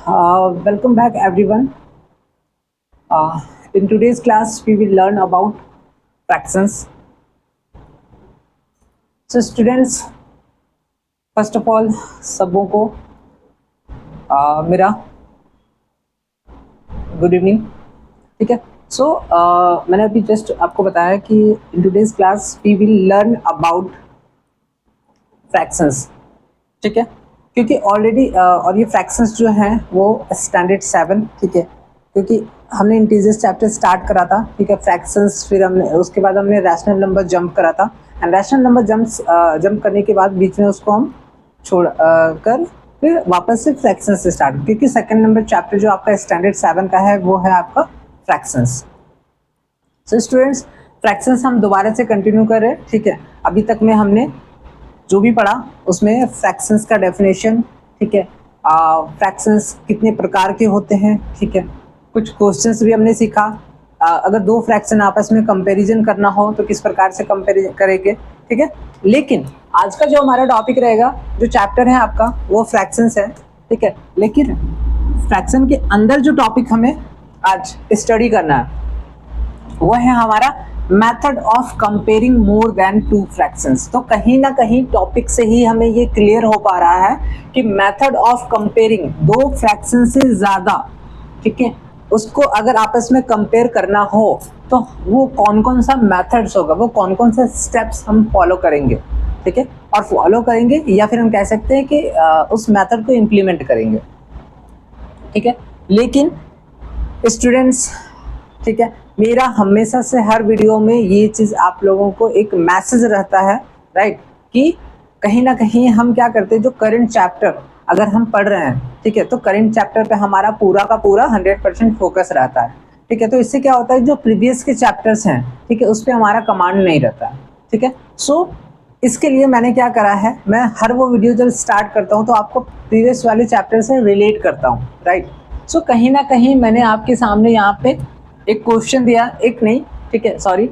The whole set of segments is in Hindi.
Welcome back, everyone. In today's class, we will learn about fractions. So, students, first of all, सबों को मेरा गुड इवनिंग. ठीक है. सो मैंने अभी जस्ट आपको बताया कि in today's class we will learn about fractions. ठीक है, क्योंकि ऑलरेडी और ये फ्रैक्शंस जो हैं वो स्टैंडर्ड 7. ठीक है, क्योंकि हमने इंटीजर्स चैप्टर स्टार्ट करा था. ठीक है, फ्रैक्शंस, फिर हमने उसके बाद हमने रैशनल नंबर जंप करा था. एंड रैशनल नंबर जंप करने के बाद बीच में उसको हम छोड़ कर फिर वापस से फ्रैक्शंस से स्टार्ट, क्योंकि सेकंड नंबर चैप्टर जो आपका स्टैंडर्ड 7 का है वो है आपका फ्रैक्शंस. सो स्टूडेंट्स, फ्रैक्शंस हम दोबारा से कंटिन्यू कर रहे हैं. ठीक है, अभी तक में हमने जो भी पढ़ा उसमें फ्रैक्शंस का डेफिनेशन, ठीक है, फ्रैक्शंस कितने प्रकार के होते हैं, ठीक है, कुछ क्वेश्चंस भी हमने सीखा. अगर दो फ्रैक्शन आपस में कंपैरिजन करना हो तो किस प्रकार से कंपेयर करेंगे. ठीक है, लेकिन आज का जो हमारा टॉपिक रहेगा, जो चैप्टर है आपका वो फ्रैक्शंस है. ठीक है, लेकिन फ्रैक्शन के अंदर जो टॉपिक हमें आज स्टडी करना है वो है हमारा method of comparing more than two fractions. तो कहीं ना कहीं टॉपिक से ही हमें ये क्लियर हो पा रहा है कि मेथड ऑफ कंपेयरिंग दो फ्रैक्शन से ज़्यादा, ठीक है, उसको अगर आपस में कंपेयर करना हो तो वो कौन कौन सा मेथड्स होगा, वो कौन कौन से स्टेप्स हम फॉलो करेंगे. ठीक है, और फॉलो करेंगे या फिर हम कह सकते हैं कि उस मेथड को इम्प्लीमेंट करेंगे. ठीक है, लेकिन स्टूडेंट्स, ठीक है, मेरा हमेशा से हर वीडियो में ये चीज़ आप लोगों को एक मैसेज रहता है, राइट, कि कहीं ना कहीं हम क्या करते हैं, जो करंट चैप्टर अगर हम पढ़ रहे हैं, ठीक है, तो करंट चैप्टर पे हमारा पूरा का पूरा 100% फोकस रहता है. ठीक है, तो इससे क्या होता है, जो प्रीवियस के चैप्टर्स हैं, ठीक है, उस पर हमारा कमांड नहीं रहता है. ठीक है, सो इसके लिए मैंने क्या करा है, मैं हर वो वीडियो जब स्टार्ट करता हूँ तो आपको प्रीवियस वाले चैप्टर से रिलेट करता हूँ, राइट. सो कहीं ना कहीं मैंने आपके सामने यहाँ पे एक क्वेश्चन दिया, एक नहीं, ठीक है, सॉरी,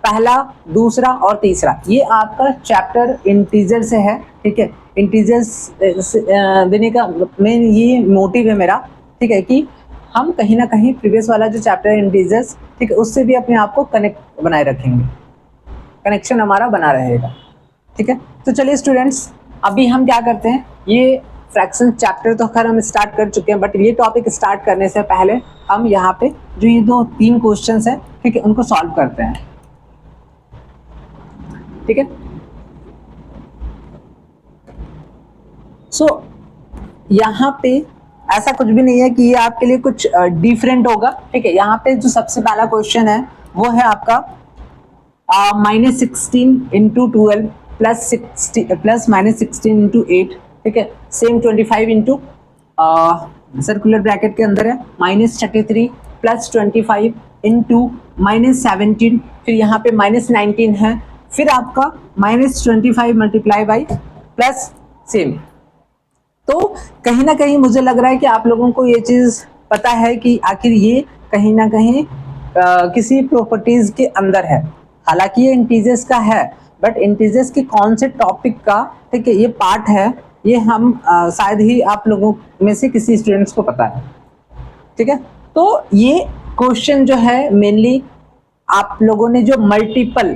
पहला, दूसरा और तीसरा, ये आपका चैप्टर इंटीजर से है. ठीक है, इंटीजर्स देने का मेन ये मोटिव है मेरा, ठीक है, कि हम कहीं ना कहीं प्रीवियस वाला जो चैप्टर है इंटीजर्स, ठीक है, उससे भी अपने आप को कनेक्ट बनाए रखेंगे, कनेक्शन हमारा बना रहेगा. ठीक है, तो चलिए स्टूडेंट्स, अभी हम क्या करते हैं, ये फ्रैक्शन चैप्टर तो खैर हम स्टार्ट कर चुके हैं, बट ये टॉपिक स्टार्ट करने से पहले हम यहाँ पे जो ये 2-3 क्वेश्चंस हैं, ठीक है, उनको सॉल्व करते हैं. ठीक है, सो यहाँ पे ऐसा कुछ भी नहीं है कि ये आपके लिए कुछ डिफरेंट होगा. ठीक है, यहाँ पे जो सबसे पहला क्वेश्चन है वो है आपका -16 इंटू 12 प्लस -16 इंटू 8. ठीक है, सेम 25 इंटू सर्कुलर ब्रैकेट के अंदर है -33 प्लस 25 इंटू -17, फिर यहाँ पे -19 है, फिर आपका -25 मल्टीप्लाई बाई प्लस सेम. तो कहीं ना कहीं मुझे लग रहा है कि आप लोगों को ये चीज़ पता है कि आखिर ये कहीं ना कहीं किसी प्रॉपर्टीज के अंदर है. हालांकि ये इंटीजर्स का है, बट इंटीजर्स के कौन से टॉपिक का, ठीक है, ये पार्ट है, ये हम शायद ही आप लोगों में से किसी स्टूडेंट्स को पता है. ठीक है, तो ये क्वेश्चन जो है मेनली आप लोगों ने जो मल्टीपल,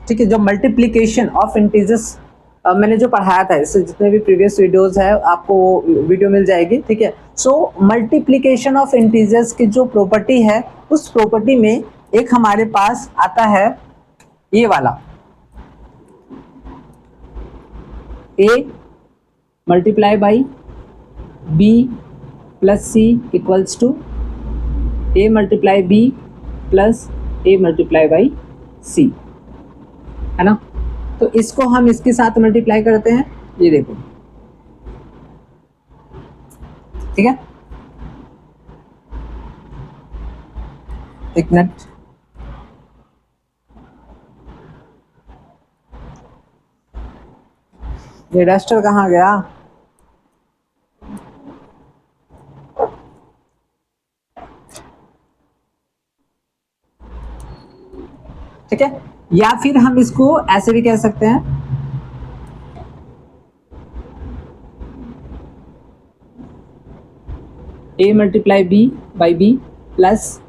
ठीक है, जो मल्टीप्लिकेशन ऑफ इंटीजर्स मैंने जो पढ़ाया था, इससे जितने भी प्रीवियस वीडियोस है आपको वीडियो मिल जाएगी. ठीक है, सो मल्टीप्लिकेशन ऑफ इंटीजर्स की जो प्रॉपर्टी है, उस प्रॉपर्टी में एक हमारे पास आता है ये वाला a multiply by b plus c equals to a multiply b plus a multiply by c, है ना. तो इसको हम इसके साथ मल्टीप्लाई करते हैं, ये देखो. ठीक है, एक मिनट, ये डस्टर कहाँ गया. ठीक है, या फिर हम इसको ऐसे भी कह सकते हैं, A multiply B by B plus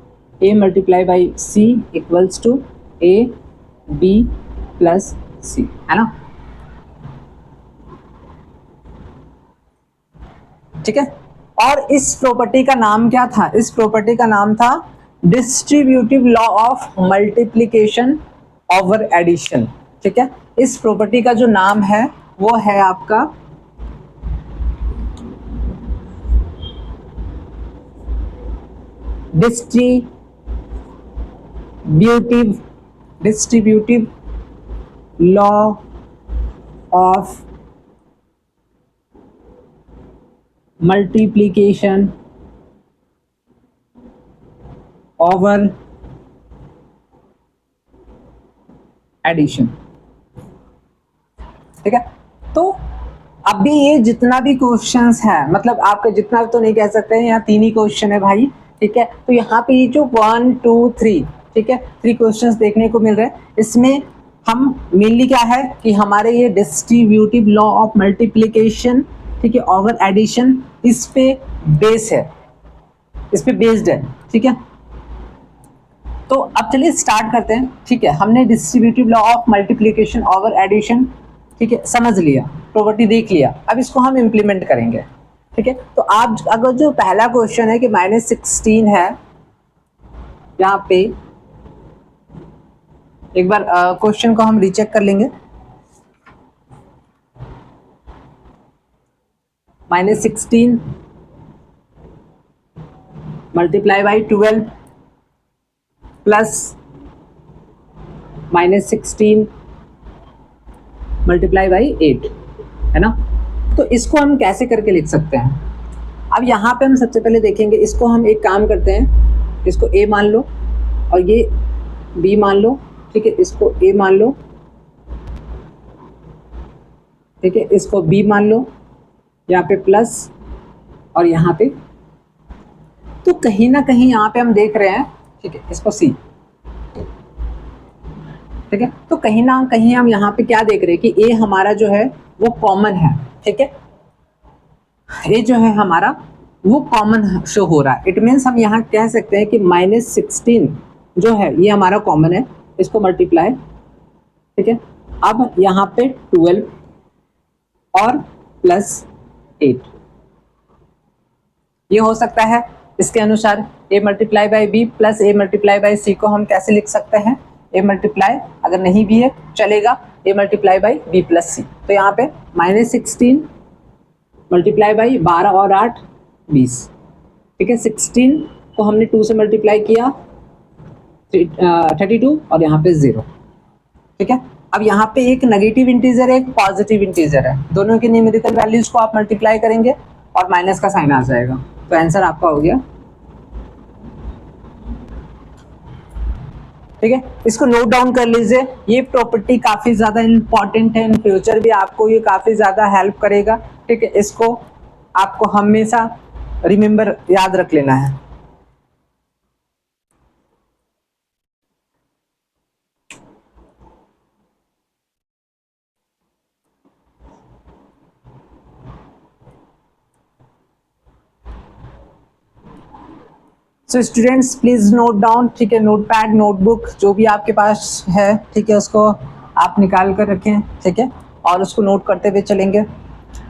A multiply by C equals to A B plus C, है ना। ठीक है, और इस प्रॉपर्टी का नाम क्या था? इस प्रॉपर्टी का नाम था distributive law of multiplication over addition. ठीक है, इस प्रॉपर्टी का जो नाम है वो है आपका distributive law of multiplication over addition. ठीक है, तो अभी ये जितना भी क्वेश्चंस है, मतलब आपका जितना तो नहीं कह सकते हैं, यहाँ 3 ही क्वेश्चन है भाई। ठीक है, तो यहाँ पे ये जो 1 2 3, ठीक है, 3 क्वेश्चंस देखने को मिल रहे हैं। इसमें हम मेनली क्या है कि हमारे ये डिस्ट्रीब्यूटिव लॉ ऑफ मल्टीप्लिकेशन, ठीक है, ओवर एडिशन, इस पे बेस है, इस पे बेस्ड है। ठीक है, तो अब चलिए स्टार्ट करते हैं। ठीक है, हमने distributive law of multiplication over addition, ठीक है, समझ लिया, प्रॉपर्टी देख लिया। अब इसको हम इम्प्लीमेंट करेंगे। ठीक है, तो आप अगर जो पहला क्वेश्चन है कि -16 है, यहाँ पे एक बार क्वेश्चन को हम रीचेक कर लेंगे। -16 multiply by 12 plus -16 multiply by 8, है ना। तो इसको हम कैसे करके लिख सकते हैं? अब यहाँ पे हम सबसे पहले देखेंगे, इसको हम एक काम करते हैं, इसको a मान लो और ये b मान लो। ठीक है, इसको a मान लो, ठीक है, इसको b मान लो, यहाँ पे प्लस और यहाँ पे, तो कहीं ना कहीं यहाँ पे हम देख रहे हैं, ठीक है, इसको c। ठीक है, तो कहीं ना कहीं हम यहाँ पे क्या देख रहे हैं कि a हमारा जो है वो कॉमन है। ठीक है, a जो है हमारा वो कॉमन शो हो रहा है। इट मीन्स हम यहाँ कह सकते हैं कि -16 जो है ये हमारा कॉमन है, इसको मल्टीप्लाई। ठीक है, अब यहाँ पे 12 और प्लस 8 ये हो सकता है। इसके अनुसार a multiply by B plus a multiply by C को हम कैसे लिख सकते हैं? a मल्टीप्लाई, अगर नहीं भी है चलेगा, a multiply by B plus C. तो यहाँ पे -16 मल्टीप्लाई बाई 12 और 8 20। ठीक है, 16 को हमने 2 से मल्टीप्लाई किया 32 और यहाँ पे 0। ठीक है, अब यहाँ पे एक नेगेटिव इंटीजर है, एक पॉजिटिव इंटीजर है, दोनों की न्यूमेरिकल वैल्यूज को आप मल्टीप्लाई करेंगे और माइनस का साइन आ जाएगा। तो आंसर आपका हो गया। ठीक है, इसको नोट डाउन कर लीजिए। ये प्रॉपर्टी काफी ज्यादा इंपॉर्टेंट है, इन फ्यूचर भी आपको ये काफी ज्यादा हेल्प करेगा। ठीक है, इसको आपको हमेशा रिमेंबर, याद रख लेना है। So students please note down. ठीक है, नोटपैड, नोटबुक जो भी आपके पास है, ठीक है, उसको आप निकाल कर रखें। ठीक है, और उसको नोट करते हुए चलेंगे।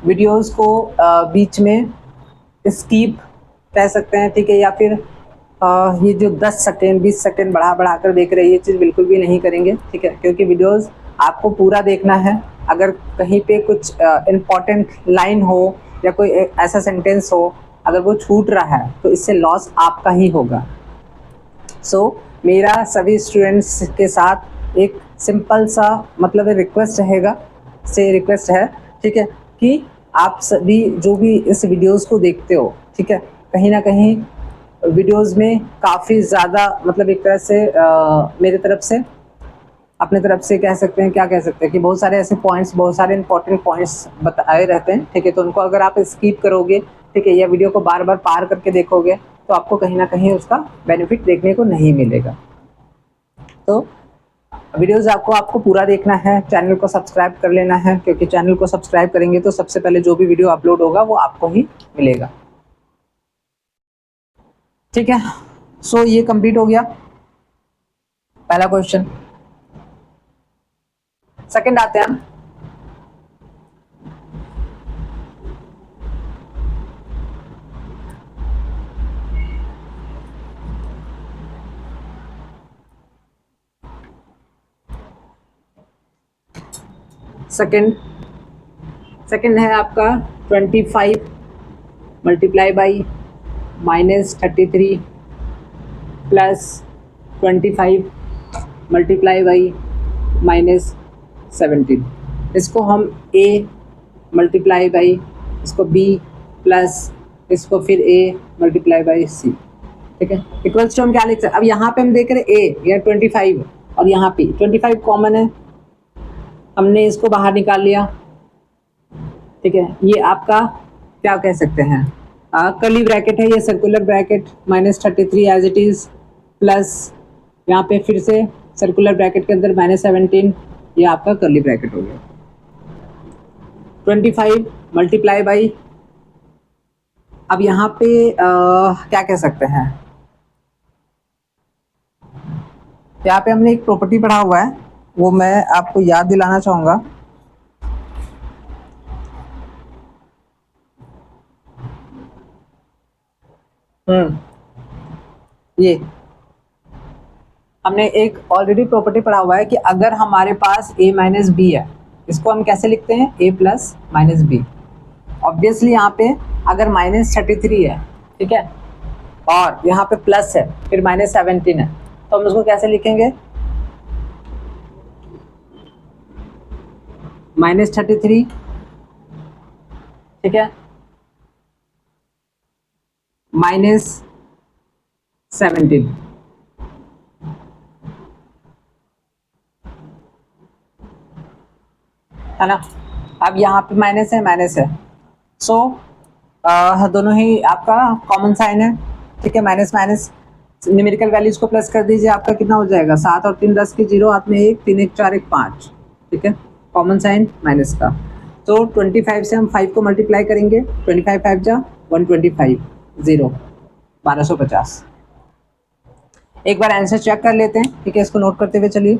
वीडियोस को बीच में स्किप कह सकते हैं, ठीक है, या फिर ये जो 10 सेकेंड 20 सेकेंड बढ़ा बढ़ा कर देख रहे हैं, ये चीज़ बिल्कुल भी नहीं करेंगे। ठीक है, क्योंकि वीडियोस आपको पूरा देखना है। अगर कहीं पे कुछ इम्पॉर्टेंट लाइन हो या कोई ऐसा सेंटेंस हो, अगर वो छूट रहा है तो इससे लॉस आपका ही होगा। सो मेरा सभी स्टूडेंट्स के साथ एक सिंपल सा मतलब रिक्वेस्ट है, ठीक है, कि आप सभी जो भी इस वीडियोस को देखते हो, ठीक है, कहीं ना कहीं वीडियोस में काफ़ी ज़्यादा मतलब एक तरह से मेरे तरफ से, अपने तरफ से कह सकते हैं, क्या कह सकते हैं कि बहुत सारे ऐसे पॉइंट्स, बहुत सारे इंपॉर्टेंट पॉइंट्स बताए रहते हैं। ठीक है, तो उनको अगर आप स्किप करोगे, ठीक है, या वीडियो को बार बार पार करके देखोगे, तो आपको कहीं ना कहीं उसका बेनिफिट देखने को नहीं मिलेगा। तो वीडियोस आपको पूरा देखना है, चैनल को सब्सक्राइब कर लेना है, क्योंकि चैनल को सब्सक्राइब करेंगे तो सबसे पहले जो भी वीडियो अपलोड होगा वो आपको ही मिलेगा। ठीक है, सो ये कंप्लीट हो गया पहला क्वेश्चन। सेकंड आते हैं हम। सेकंड है आपका 25 multiply by -33 plus 25 multiply by -17। इसको हम a मल्टीप्लाई बाई इसको b प्लस इसको फिर a मल्टीप्लाई बाई c। ठीक है, इक्वल्स टू हम क्या लिख सकते हैं? अब यहाँ पे हम देख रहे हैं a या 25 और यहाँ पे 25 कॉमन है, हमने इसको बाहर निकाल लिया। ठीक है, ये आपका क्या कह सकते हैं, कर्ली ब्रैकेट है, ये circular bracket -33 as it is plus यहाँ पे फिर से सर्कुलर ब्रैकेट के अंदर -17, ये आपका कर्ली ब्रैकेट हो गया। 25 मल्टीप्लाई बाई, अब यहाँ पे क्या कह सकते हैं, यहाँ पे हमने एक प्रॉपर्टी पढ़ा हुआ है, वो मैं आपको याद दिलाना चाहूंगा। ये हमने एक ऑलरेडी प्रॉपर्टी पढ़ा हुआ है कि अगर हमारे पास a माइनस बी है, इसको हम कैसे लिखते हैं, a plus minus b. Obviously यहाँ पे अगर -33 है, ठीक है, और यहाँ पे प्लस है फिर -17 है, तो हम उसको कैसे लिखेंगे, -33, ठीक है, -17, है ना। अब यहाँ पे माइनस है, सो दोनों ही आपका कॉमन साइन है। ठीक है, माइनस माइनस न्यूमेरिकल वैल्यूज को प्लस कर दीजिए, आपका कितना हो जाएगा, 7 और 3 10 के 0, हाथ में 1, 3 1 4 1 5। ठीक है, कॉमन साइन माइनस का। तो 25 से हम 5 को मल्टीप्लाई करेंगे, 25 5 जा 125 0 1250। एक बार आंसर चेक कर लेते हैं। ठीक है, इसको नोट करते हुए चलिए।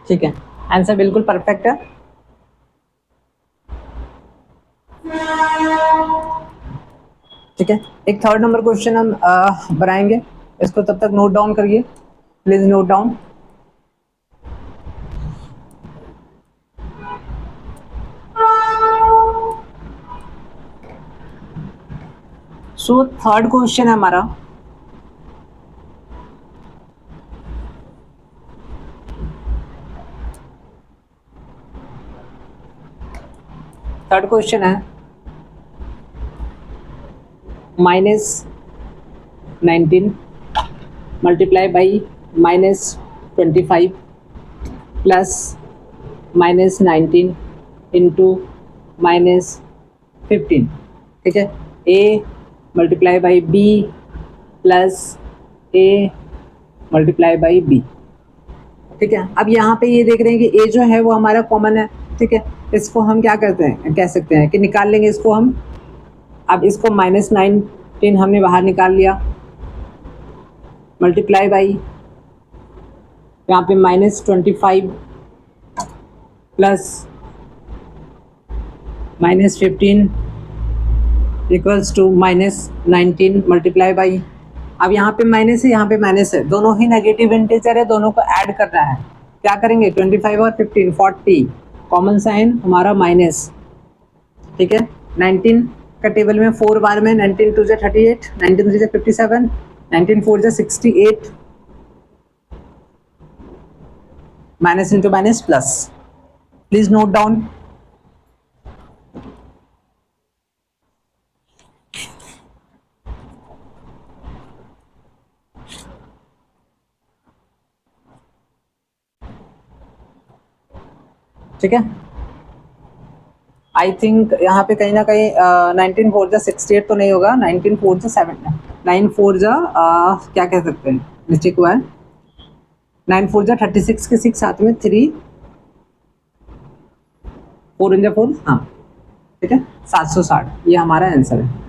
ठीक है, आंसर बिल्कुल परफेक्ट है। ठीक है, एक थर्ड नंबर क्वेश्चन हम बनाएंगे, इसको तब तक नोट डाउन करिए, please note down. So third question है हमारा, थर्ड क्वेश्चन है -19 मल्टीप्लाई बाई -25 प्लस -19 इंटू -15। ठीक है, a multiply by b plus a multiply by b। ठीक है, अब यहाँ पे ये देख रहे हैं कि a जो है वो हमारा कॉमन है। ठीक है, इसको हम क्या करते हैं, कह सकते हैं कि निकाल लेंगे इसको हम। अब इसको -19 हमने बाहर निकाल लिया, मल्टीप्लाई बाई यहाँ पे -25 plus -15 equals to -19 multiply by, अब यहाँ पे माइनस है, यहाँ पे माइनस है, दोनों ही नेगेटिव इंटीजर है, दोनों को ऐड करना है। क्या करेंगे, 25 और 15 40, कॉमन साइन हमारा माइनस। ठीक है, 19 का टेबल में 4 बार में 19 2 38, 19 3 57, 19 4 68, minus into minus plus. Please note down. ठीक है, आई थिंक यहाँ पे कहीं ना कहीं 19 फोर जा 68 तो नहीं होगा, 19 फोर जा 7, 9 फोर जा क्या कह सकते हैं, मिस्टेक हुआ है, 9 फोर जा 36 के 6 साथ में 3, 4 इन जा 4, हाँ ठीक है 760, ये हमारा आंसर है।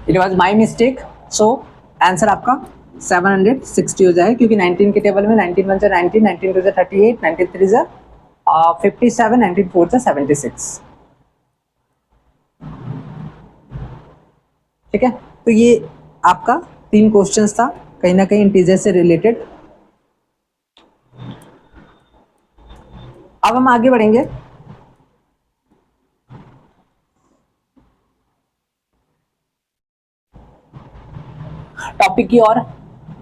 It was my mistake, so answer आपका 760 हो जाए, क्योंकि 19 के टेबल में 19 वन जा 19, 19 टू जा 38, 19 थ्री जा 57, 19 फोर जा 76। ठीक है, तो ये आपका 3 क्वेश्चंस था, कहीं ना कहीं इंटीजर से रिलेटेड। अब हम आगे बढ़ेंगे। टॉपिक की और,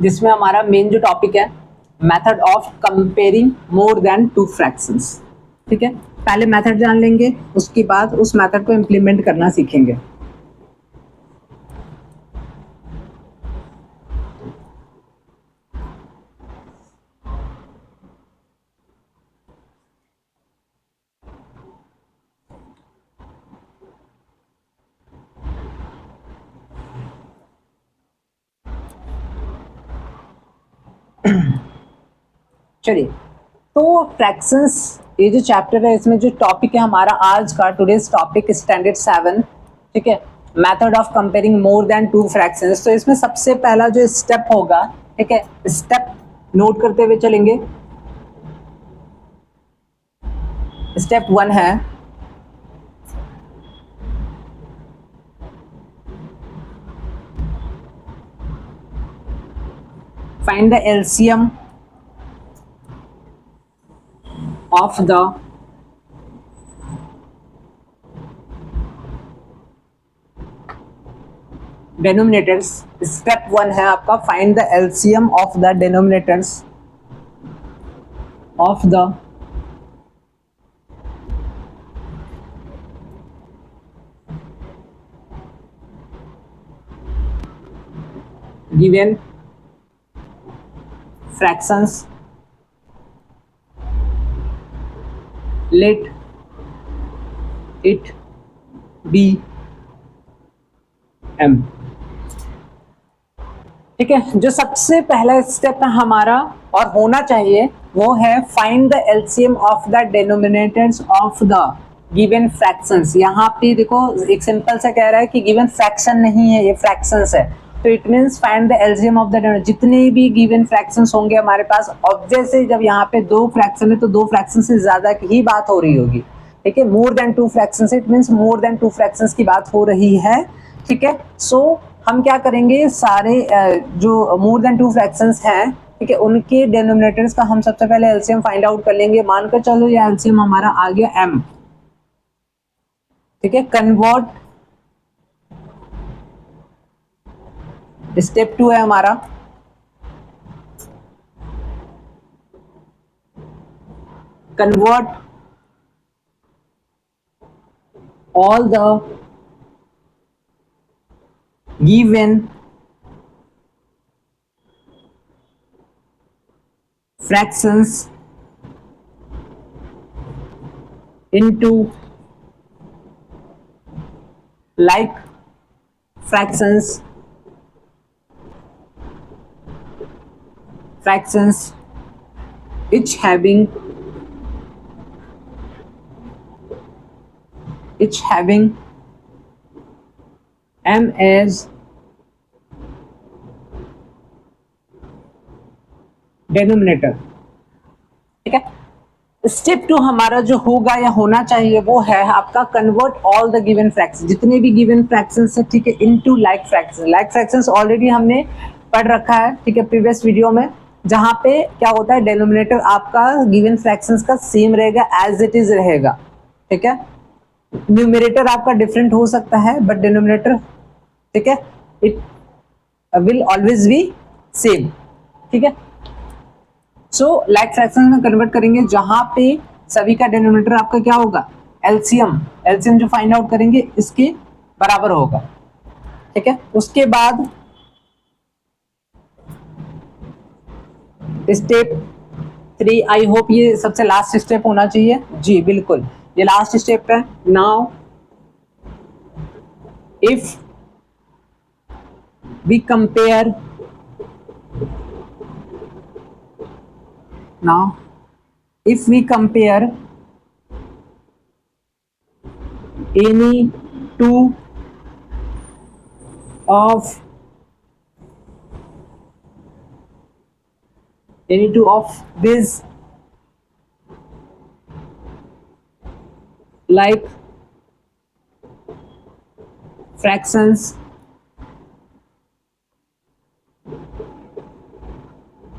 जिसमें हमारा मेन जो टॉपिक है, method of comparing more than two fractions. ठीक है, पहले मेथड जान लेंगे, उसके बाद उस मेथड को इम्प्लीमेंट करना सीखेंगे। चलिए, तो फ्रैक्शंस ये जो चैप्टर है, इसमें जो टॉपिक है हमारा आज का, टुडेज टॉपिक स्टैंडर्ड 7, ठीक है, method of comparing more than two fractions. तो इसमें सबसे पहला जो स्टेप होगा, ठीक है, स्टेप नोट करते हुए चलेंगे। स्टेप 1 है find the LCM of the denominators। Step 1 है आपका find the LCM of the denominators of the given fractions। let it be m। ठीक है, जो सबसे पहला स्टेप है हमारा और होना चाहिए, वो है find the LCM of the denominators of the given fractions. यहाँ पे देखो एक सिंपल सा कह रहा है कि गिवन फ्रैक्शन नहीं है, ये फ्रैक्शंस है, तो it means find the LCM of the, जितने भी गिवन फ्रैक्शंस होंगे हमारे पास, ऑब्वियसली जब यहाँ पे 2 फ्रैक्शन है तो 2 फ्रैक्शन से ज्यादा की ही बात हो रही होगी। ठीक है, more than 2 fractions, it means more than 2 fractions की बात हो रही है। ठीक है, सो हम क्या करेंगे, सारे जो मोर देन 2 फ्रैक्शंस हैं, ठीक है, उनके डिनोमिनेटर्स का हम सबसे पहले एलसीएम फाइंड आउट कर लेंगे। मानकर चलो ये एलसीएम हमारा आ गया m। ठीक है, कन्वर्ट, स्टेप 2 है हमारा convert all the given fractions into like fractions each having m as denominator. ठीक है, स्टेप 2 हमारा जो होगा या होना चाहिए वो है आपका convert all the given fractions, जितने भी गिवन फ्रैक्शंस है, ठीक है, into like fractions. Like fractions already हमने पढ़ रखा है, ठीक है, प्रीवियस वीडियो में, जहां पे क्या होता है, डिनोमिनेटर आपका गिवन फ्रैक्शंस का सेम रहेगा, एज इट इज रहेगा। ठीक है, न्यूमरेटर आपका डिफरेंट हो सकता है, बट डिनोमिनेटर, ठीक है, it will always be same. ठीक है, सो लाइक फ्रैक्शन में कन्वर्ट करेंगे, जहां पे सभी का डिनोमिनेटर आपका क्या होगा, एलसीएम जो फाइंड आउट करेंगे इसके बराबर होगा। ठीक है, उसके बाद स्टेप 3। आई होप ये सबसे लास्ट स्टेप होना चाहिए। जी बिल्कुल, ये लास्ट स्टेप है। Now if we compare, now if we compare any two of these like fractions,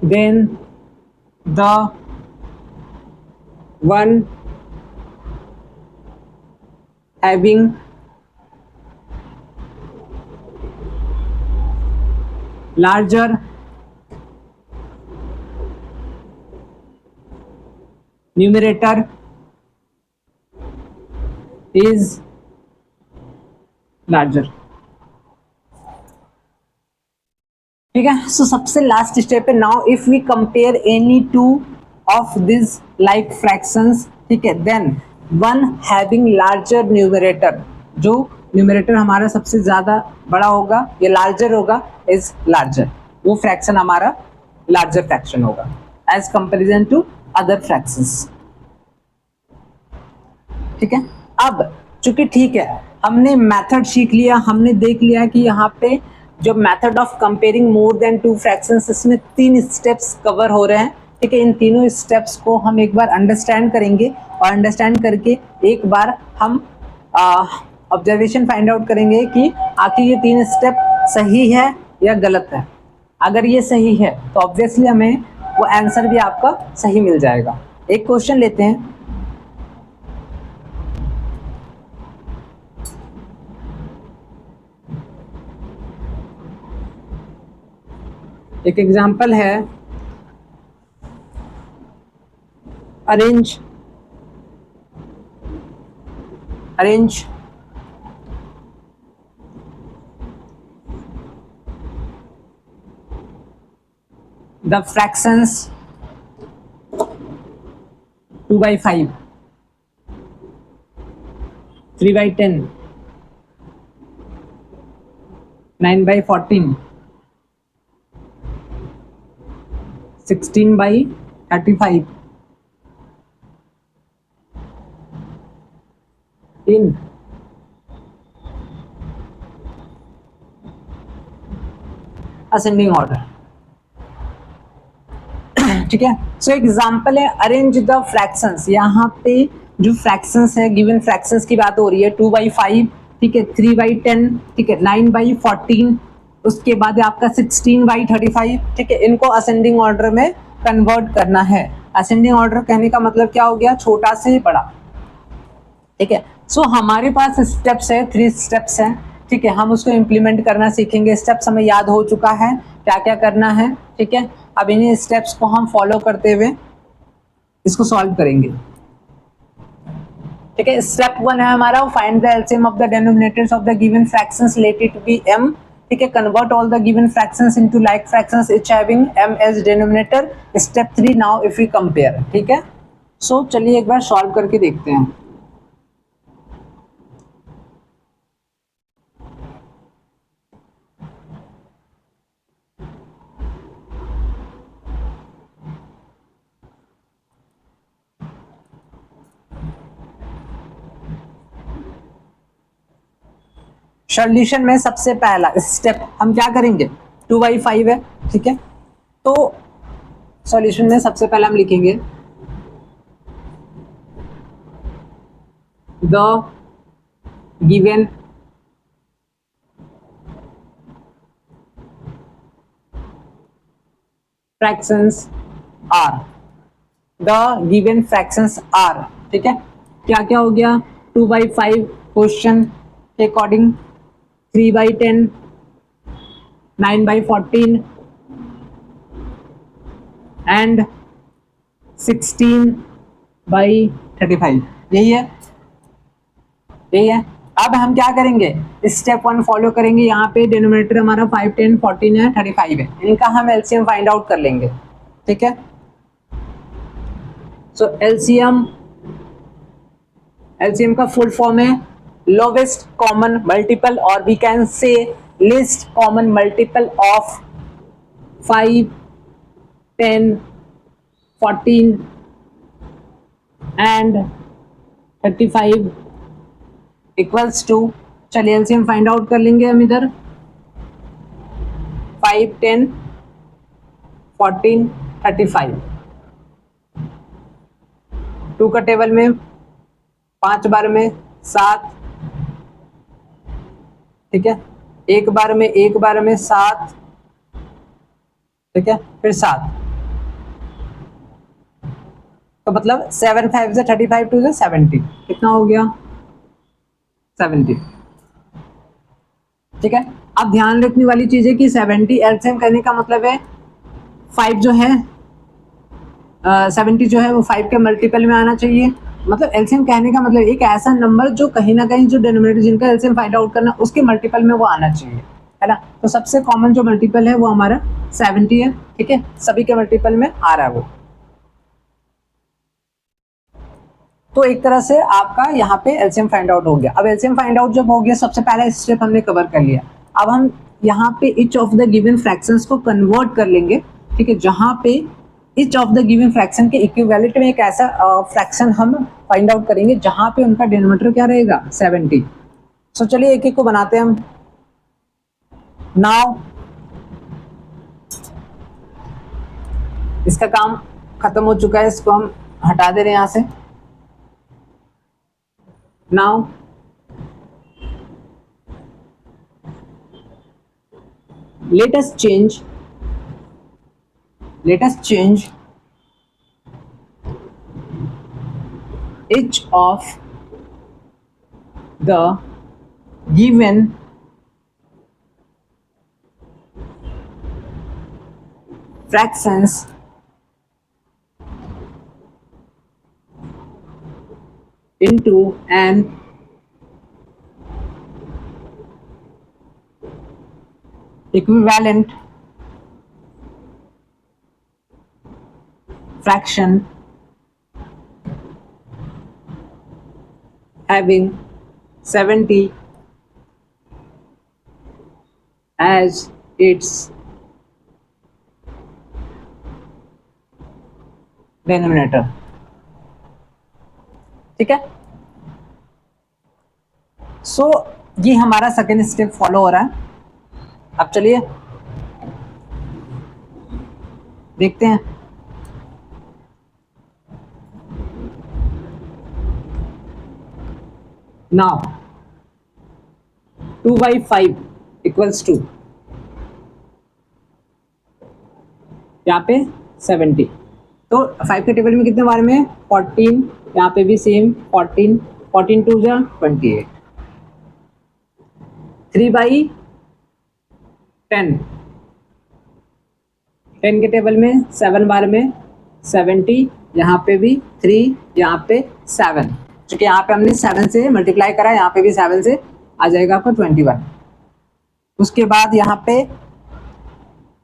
then the one having larger numerator is larger। ठीक है, सो सबसे लास्ट स्टेप है। Now if we compare any two of this like fractions, ठीक है, then one having larger numerator, जो न्यूमरेटर हमारा सबसे ज्यादा बड़ा होगा या लार्जर होगा, इज लार्जर, वो फ्रैक्शन हमारा लार्जर फ्रैक्शन होगा as comparison to other fractions. ठीक है, अब चूंकि ठीक है हमने मेथड सीख लिया, हमने देख लिया कि यहाँ पे जो method of comparing more than two fractions, इसमें 3 स्टेप्स कवर हो रहे हैं। ठीक है, इन तीनों स्टेप्स को हम एक बार अंडरस्टैंड करेंगे और अंडरस्टैंड करके एक बार हम ऑब्जर्वेशन फाइंड आउट करेंगे कि आखिर ये 3 स्टेप सही है या गलत है। अगर ये सही है तो ऑब्वियसली हमें वो आंसर भी आपका सही मिल जाएगा। एक क्वेश्चन लेते हैं। एक एग्जाम्पल है, arrange the fractions 2/5, 3/10, 9/14, 16/35 in ascending order। ठीक है, सो एग्जाम्पल है अरेंज द फ्रैक्शंस। यहाँ पे जो फ्रैक्शंस है, गिवन फ्रैक्शंस की बात हो रही है, 2/5, ठीक है, 3/10, ठीक है, 9/14, उसके बाद आपका 16/35, ठीक है, इनको असेंडिंग ऑर्डर में कन्वर्ट करना है। असेंडिंग ऑर्डर कहने का मतलब क्या हो गया, छोटा से बड़ा। ठीक है, सो हमारे पास स्टेप्स है, 3 स्टेप्स हैं। ठीक है, हम उसको इम्प्लीमेंट करना सीखेंगे। स्टेप्स हमें याद हो चुका है क्या क्या करना है। ठीक है, अब इन्हीं स्टेप्स को हम फॉलो करते हुए इसको सॉल्व करेंगे। ठीक है, स्टेप 1 है हमारा, find the LCM of the denominators of the given fractions, let it be m। ठीक है, convert all the given fractions into like fractions each having m as denominator. Step 3, now if we compare. ठीक है, सो चलिए एक बार सॉल्व करके देखते हैं। सॉल्यूशन में सबसे पहला स्टेप हम क्या करेंगे, 2/5 है। ठीक है, तो सॉल्यूशन में सबसे पहला हम लिखेंगे the given fractions are, the given fractions are. ठीक है, क्या क्या हो गया, 2/5 क्वेश्चन के अकॉर्डिंग, 3/10, 9/14 एंड 16/35। यही है, यही है। अब हम क्या करेंगे, स्टेप 1 फॉलो करेंगे। यहाँ पे डिनोमिनेटर हमारा 5, 10, 14 है, 35 है, इनका हम एलसीएम फाइंड आउट कर लेंगे। ठीक है, सो एलसीएम का फुल फॉर्म है लोवेस्ट कॉमन मल्टीपल, और we can say least common multiple of 5, 10, 14 and 35 equals to, चलिए एलसीएम फाइंड आउट कर लेंगे हम इधर। 5, 10, 14, 35। 2 का टेबल में 5 बार में 7, ठीक है, एक बार में 7, ठीक है, फिर 7, तो मतलब 7 5 से 35, 2 से 70, कितना हो गया 70, ठीक है। अब ध्यान रखने वाली चीज है कि 70 एलसीएम करने का मतलब है 5 जो है 70 जो है वो 5 के मल्टीपल में आना चाहिए। मतलब एलसीएम कहने का मतलब एक ऐसा नंबर जो कहीं ना कहीं जो डिनोमिनेटर जिनका एलसीएम फाइंड आउट करना उसके मल्टीपल में वो आना चाहिए, है ना। तो सबसे कॉमन जो मल्टीपल है वो हमारा 70 है, ठीक है, सभी के मल्टीपल में आ रहा है वो। तो एक तरह से आपका यहाँ पे एलसीएम फाइंड आउट हो गया। अब एलसीएम फाइंड आउट जब हो गया, सबसे पहला स्टेप हमने कवर कर लिया। अब हम यहाँ पे each of the given fractions को कन्वर्ट कर लेंगे, ठीक है, जहाँ पे each of the given fraction के इक्विवेलेंट में एक ऐसा फ्रैक्शन हम फाइंड आउट करेंगे जहाँ पे उनका डिनोमिनेटर क्या रहेगा 70। सो चलिए एक एक को बनाते हैं हम। नाउ इसका काम खत्म हो चुका है, इसको हम हटा दे रहे हैं यहाँ से। Now let us change each of the given fractions into an equivalent fraction having 70 as its denominator, ठीक है। सो ये हमारा सेकेंड स्टेप फॉलो हो रहा है। अब चलिए देखते हैं। नाउ 2/5 इक्वल्स टू, यहाँ पे 70, तो 5 के टेबल में कितने बार में 14, यहाँ पे भी सेम 14, 14 2 जा 28, 3/10, 10 के टेबल में 7 बार में 70, यहाँ पे भी 3, यहाँ पे 7, क्योंकि यहाँ पे हमने 7 से मल्टीप्लाई करा, यहाँ पे भी 7 से आ जाएगा आपको 21। उसके बाद यहाँ पे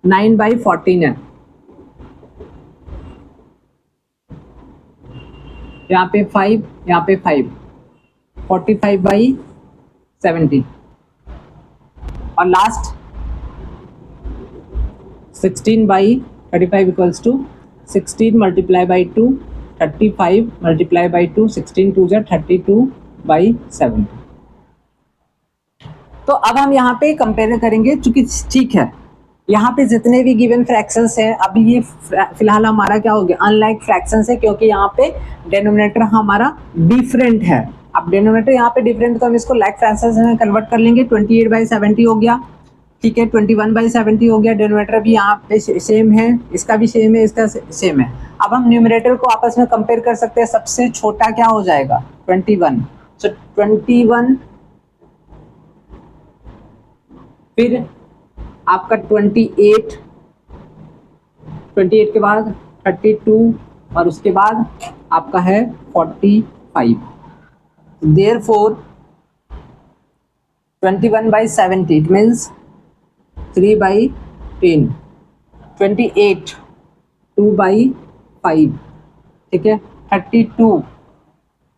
9/14 है, यहाँ पे 5, यहाँ पे 5, 45/70, और last 16/35 equals to 16 multiply by 2, 35 multiply by 2, 16 2 जा 32/7। तो अब हम यहाँ पे कंपेयर करेंगे, चूंकि ठीक है यहाँ पे जितने भी गिवन फ्रैक्शंस हैं, अभी ये फिलहाल हमारा क्या हो गया अनलाइक फ्रैक्शंस है, क्योंकि यहाँ पे डिनोमिनेटर हमारा डिफरेंट है। अब डिनोमिनेटर यहाँ पे डिफरेंट, तो हम इसको लाइक फ्रैक्शंस में कन्वर्ट कर लेंगे। 28/70 हो गया, ठीक है, 21/70 हो गया। डिनोमिनेटर भी यहाँ पे सेम है, इसका भी सेम है, इसका सेम है। अब हम न्यूमरेटर को आपस में कंपेयर कर सकते हैं। सबसे छोटा क्या हो जाएगा 21, सो 21, फिर आपका 28, 28 के बाद 32, और उसके बाद आपका है 45। Therefore 21/70 it means 3/10, 28 2/5, ठीक है, 32,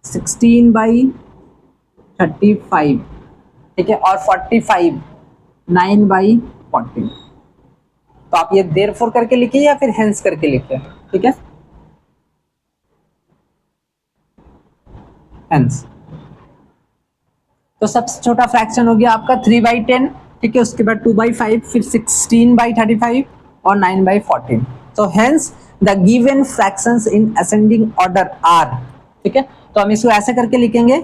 16/35, ठीक है, और 45, 9/14। तो आप ये देयरफॉर करके लिखिए या फिर हेंस करके लिखिए, ठीक है, हेंस। तो सबसे छोटा फ्रैक्शन हो गया आपका 3/10, ठीक है, उसके बाद 2/5, फिर 16/35 और 9/14। तो hence the given fractions in ascending order are, ठीक है, तो हम इसको ऐसे करके लिखेंगे,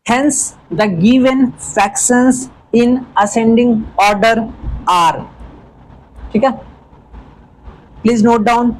hence the given fractions in ascending order are, ठीक है, प्लीज नोट डाउन।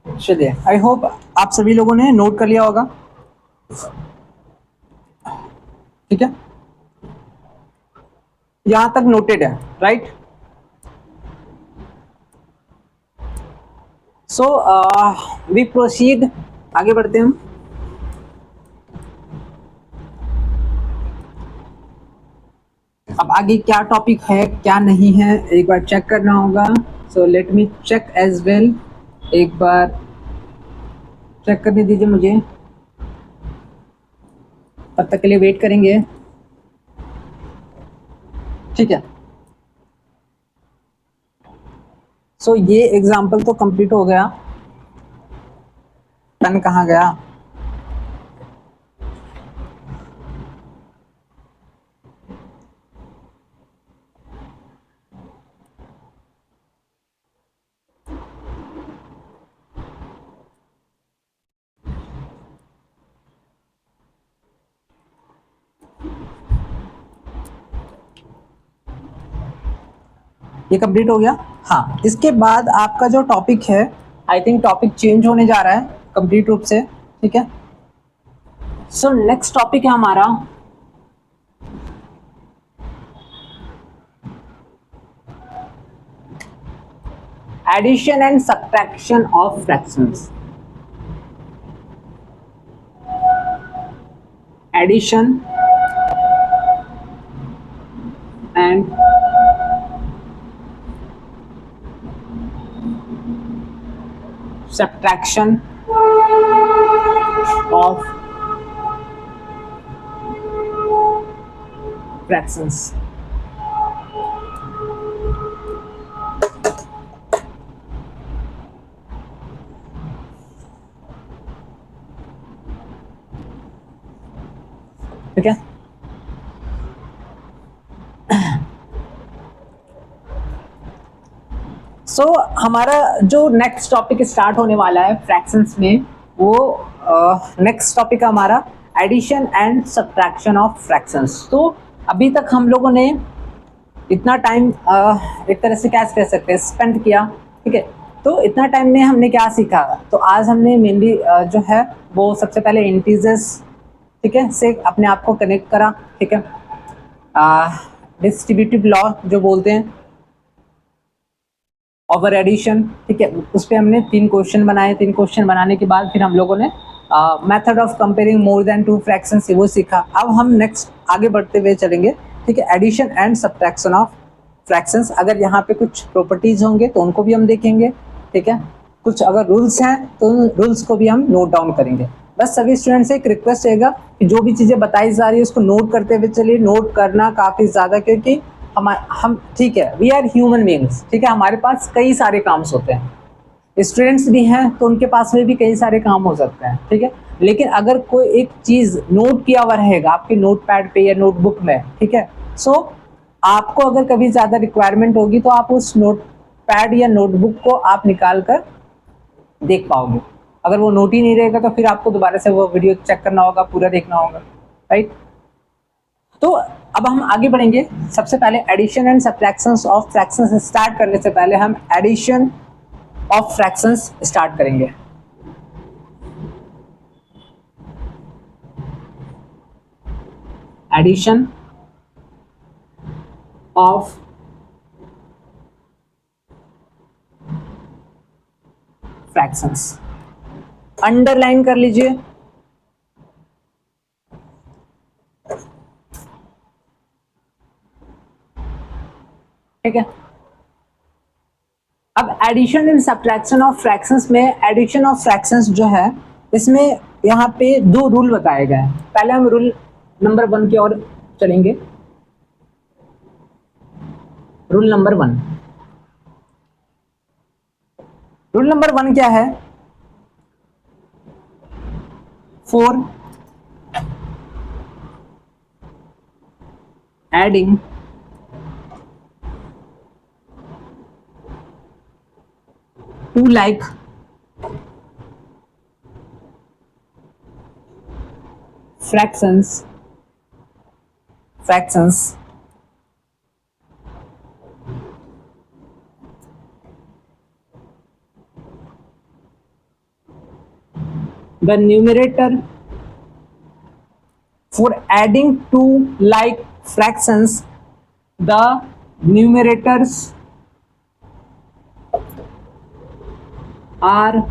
चलिए, आई होप आप सभी लोगों ने नोट कर लिया होगा, ठीक है, यहां तक नोटेड है, राइट। सो वी प्रोसीड, आगे बढ़ते हैं हम। अब आगे क्या टॉपिक है क्या नहीं है एक बार चेक करना होगा, so let me check as well, एक बार चेक करने दीजिए मुझे, तब तक के लिए वेट करेंगे, ठीक है। सो ये एग्जाम्पल तो कंप्लीट हो गया, पेन कहाँ गया, ये कंप्लीट हो गया। हाँ, इसके बाद आपका जो टॉपिक है, आई थिंक टॉपिक चेंज होने जा रहा है कंप्लीट रूप से, ठीक है। सो नेक्स्ट टॉपिक है हमारा addition and subtraction of fractions. Addition and subtraction of fractions। ठीक है, सो हमारा जो नेक्स्ट टॉपिक स्टार्ट होने वाला है फ्रैक्शंस में, वो नेक्स्ट टॉपिक है हमारा addition and subtraction of fractions. तो अभी तक हम लोगों ने इतना टाइम एक तरह से क्या कह सकते हैं स्पेंड किया, ठीक है। तो इतना टाइम में हमने क्या सीखा, तो आज हमने मेनली जो है वो सबसे पहले इंटीजर्स, ठीक है, से अपने आप को कनेक्ट करा, ठीक है। डिस्ट्रीब्यूटिव लॉ जो बोलते हैं, ओवर एडिशन, ठीक है, उस पर हमने 3 क्वेश्चन बनाए। 3 क्वेश्चन बनाने के बाद फिर हम लोगों ने method of comparing more than two fractions वो सीखा। अब हम नेक्स्ट आगे बढ़ते हुए चलेंगे, ठीक है, addition and subtraction of fractions. अगर यहाँ पे कुछ प्रॉपर्टीज होंगे तो उनको भी हम देखेंगे, ठीक है, कुछ अगर रूल्स हैं तो रूल्स को भी हम नोट डाउन करेंगे। बस सभी स्टूडेंट से एक रिक्वेस्ट रहेगा कि जो भी चीज़ें बताई जा रही है उसको नोट करते हुए चलिए, नोट करना काफ़ी ज़्यादा, क्योंकि हम ठीक है, वी आर ह्यूमन बीइंग्स, ठीक है, हमारे पास कई सारे काम होते हैं, स्टूडेंट्स भी हैं तो उनके पास में भी कई सारे काम हो सकते हैं, ठीक है, लेकिन अगर कोई एक चीज़ नोट किया हुआ रहेगा आपके नोट पैड पे या नोटबुक में, ठीक है, सो आपको अगर कभी ज़्यादा रिक्वायरमेंट होगी तो आप उस नोट पैड या नोटबुक को आप निकाल कर देख पाओगे। अगर वो नोट ही नहीं रहेगा तो फिर आपको दोबारा से वो वीडियो चेक करना होगा, पूरा देखना होगा, राइट। तो अब हम आगे बढ़ेंगे। सबसे पहले addition and subtractions of fractions start करने से पहले हम एडिशन ऑफ फ्रैक्शंस स्टार्ट करेंगे। एडिशन ऑफ फ्रैक्शंस अंडरलाइन कर लीजिए। ठीक है, अब addition and subtraction of fractions में एडिशन ऑफ फ्रैक्शंस जो है इसमें यहाँ पे दो रूल बताए गए हैं। पहले हम रूल नंबर 1 की ओर चलेंगे। रूल नंबर 1, रूल नंबर 1 क्या है? For adding two like fractions the numerator, for adding two like fractions the numerators are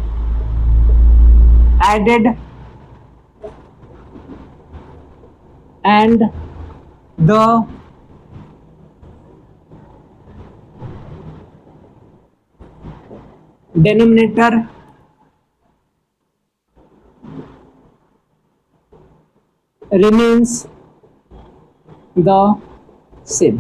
added and the denominator remains the same।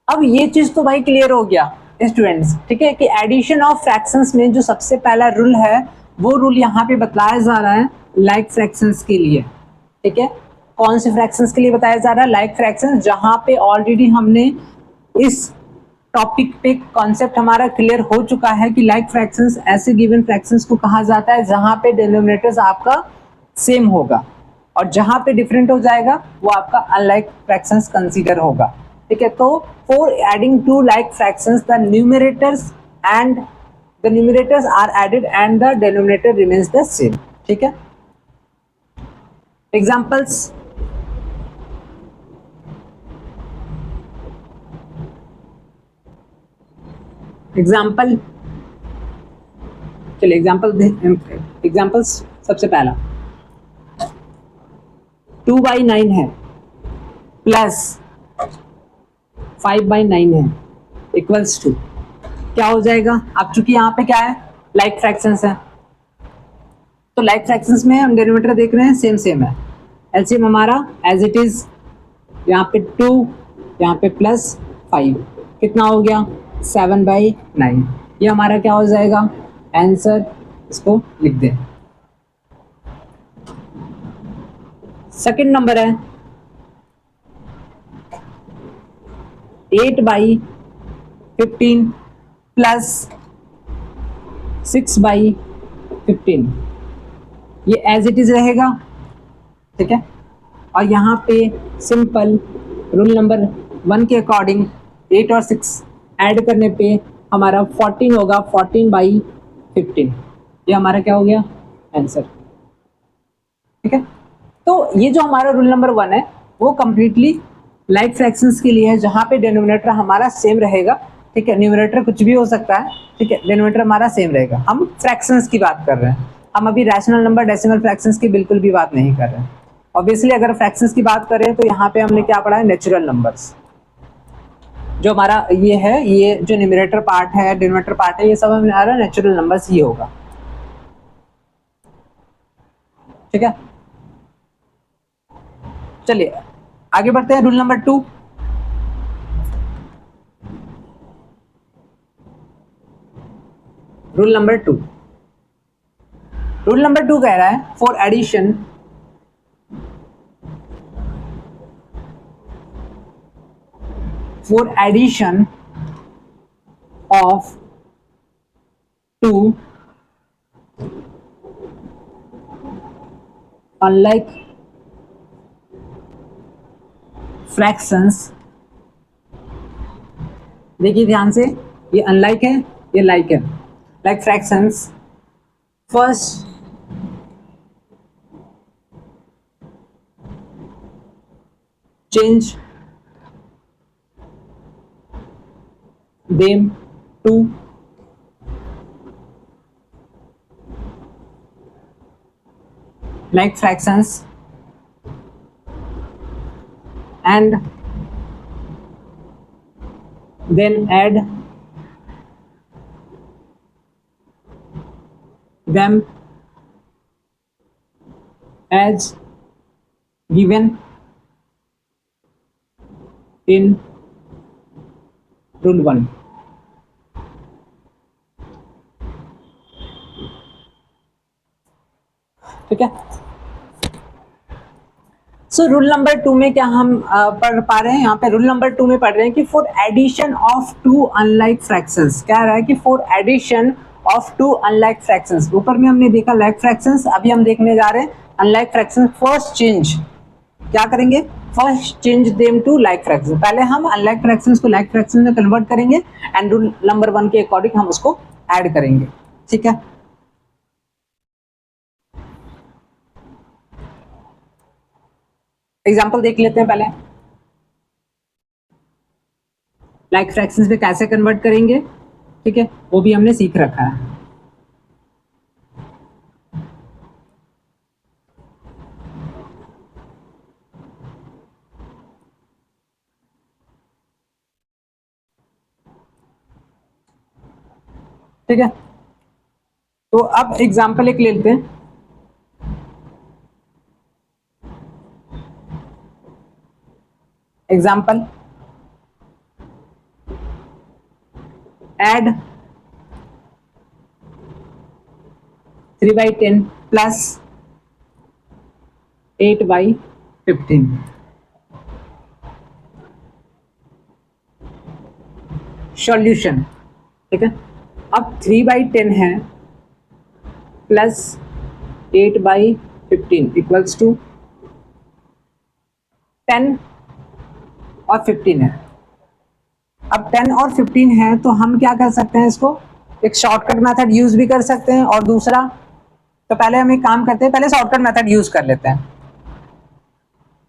अब ये चीज तो भाई क्लियर हो गया स्टूडेंट्स, ठीक है, कि एडिशन ऑफ फ्रैक्शंस में जो सबसे पहला रूल है वो रूल यहाँ पे बताया जा रहा है लाइक फ्रैक्शंस के लिए। ठीक है, कौन से फ्रैक्शंस के लिए बताया जा रहा है? लाइक फ्रैक्शंस, जहां पे ऑलरेडी हमने इस टॉपिक पे कॉन्सेप्ट हमारा क्लियर हो चुका है कि लाइक फ्रैक्शंस ऐसे गिवन फ्रैक्शंस को कहा जाता है जहां पे डिनोमिनेटर्स आपका सेम होगा और जहां पे डिफरेंट हो जाएगा वो आपका अनलाइक फ्रैक्शंस कंसीडर होगा। ठीक है, तो for adding two like fractions the numerators are added and the denominator remains the same. ठीक है, एग्जाम्पल्स, चलिए एग्जाम्पल्स सबसे पहला 2/9 है प्लस 5/9 है इक्वल्स टू क्या हो जाएगा? अब चूंकि यहाँ पे क्या है, लाइक फ्रैक्शंस है, तो लाइक फ्रैक्शंस में हम डेरिवेटिव देख रहे हैं सेम है। एलसीएम हमारा एज इट इज, यहाँ पे 2, यहाँ पे प्लस 5, कितना हो गया? 7/9। ये हमारा क्या हो जाएगा? आंसर, इसको लिख दें। सेकंड नंबर है 8/15 प्लस 6/15, ये एज इट इज रहेगा। ठीक है, और यहाँ पे सिंपल रूल नंबर 1 के अकॉर्डिंग 8 और 6 ऐड करने पे हमारा 14 होगा, 14/15, ये हमारा क्या हो गया? आंसर। ठीक है, तो ये जो हमारा रूल नंबर 1 है वो कंप्लीटली लाइक फ्रैक्शंस के लिए है जहाँ पे डिनोमिनेटर हमारा सेम रहेगा। ठीक है, न्यूमरेटर कुछ भी हो सकता है, ठीक है, डिनोमिनेटर हमारा सेम रहेगा। हम फ्रैक्शंस की बात कर रहे हैं। हम अभी रैशनल नंबर डेसिमल फ्रैक्शंस की बिल्कुल भी बात नहीं कर रहे हैं। ऑब्वियसली अगर फ्रैक्शंस की बात करें तो यहाँ पे हमने क्या पढ़ा है, नेचुरल नंबर्स। जो हमारा ये है, ये जो न्यूमरेटर पार्ट है, डिनोमिनेटर पार्ट है, ये सब हमारा नेचुरल नंबर्स ही होगा। ठीक है, चलिए आगे बढ़ते हैं। Rule number 2, rule number 2, rule number 2 कह रहा है for addition of two unlike fractions, देखिए ध्यान से, ये अनलाइक है, ये लाइक है। Like fractions, first change them to like fractions and then add them as given in rule 1। ठीक है, सो रूल नंबर 2 में क्या हम पढ़ पा रहे हैं, यहाँ पे रूल नंबर 2 में पढ़ रहे हैं कि for addition of two unlike fractions, क्या रहा है कि for addition of two unlike fractions. ऊपर में हमने देखा लाइक फ्रैक्शंस, अभी हम देखने जा रहे हैं अनलाइक फ्रैक्शंस। फर्स्ट चेंज क्या करेंगे, first change them to like fraction. पहले हम अनलाइक फ्रैक्शंस को लाइक फ्रैक्शन में कन्वर्ट करेंगे एंड रूल नंबर 1 के अकॉर्डिंग हम उसको ऐड करेंगे। ठीक है, एग्जाम्पल देख लेते हैं पहले। लाइक फ्रैक्शंस में कैसे कन्वर्ट करेंगे, ठीक है, वो भी हमने सीख रखा है। ठीक है, तो अब एग्जाम्पल एक ले लेते हैं। Example, add 3/10 plus 8/15। सॉल्यूशन, ठीक है, अब 3/10 है प्लस 8/15 इक्वल्स टू 10 और 15 है। अब 10 और 15 है तो हम क्या कर सकते हैं, इसको एक शॉर्टकट मेथड यूज भी कर सकते हैं, और दूसरा, तो पहले हम एक काम करते हैं, पहले शॉर्टकट मेथड यूज कर लेते हैं।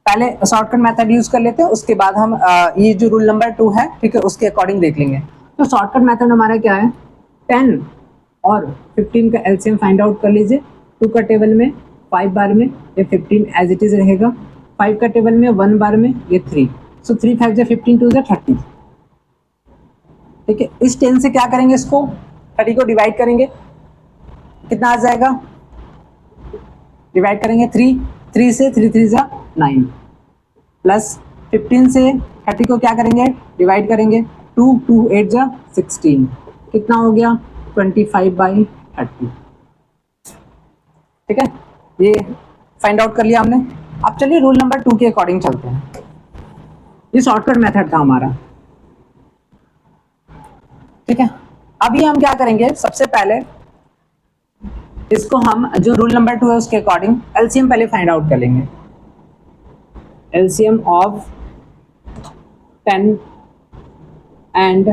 पहले शॉर्टकट मेथड यूज कर लेते हैं, उसके बाद हम ये जो रूल नंबर 2 है, ठीक है, उसके अकॉर्डिंग देख लेंगे। तो शॉर्टकट मेथड हमारा क्या है, 10 और 15 का एलसीएम फाइंड आउट कर लीजिए। 2 का टेबल में 5 बार में ये 15 एज इट इज रहेगा, 5 का टेबल में 1 बार में ये 3, सो 3 5 जा 15 2 जा 30। ठीक है, इस 10 से क्या करेंगे, इसको 30 को डिवाइड करेंगे, कितना आ जाएगा, डिवाइड करेंगे 3 से 3 3 जा 9 प्लस 15 से 30 को क्या करेंगे, डिवाइड करेंगे, 2 2 8 जा 16, कितना हो गया 25/30। ठीक है, ये फाइंड आउट कर लिया हमने। अब चलिए रूल नंबर 2 के अकॉर्डिंग चलते हैं। ये शॉर्टकट मेथड था हमारा। ठीक है, अभी हम क्या करेंगे, सबसे पहले इसको हम जो रूल नंबर 2 है उसके अकॉर्डिंग एलसीएम पहले फाइंड आउट कर लेंगे। LCM of 10 and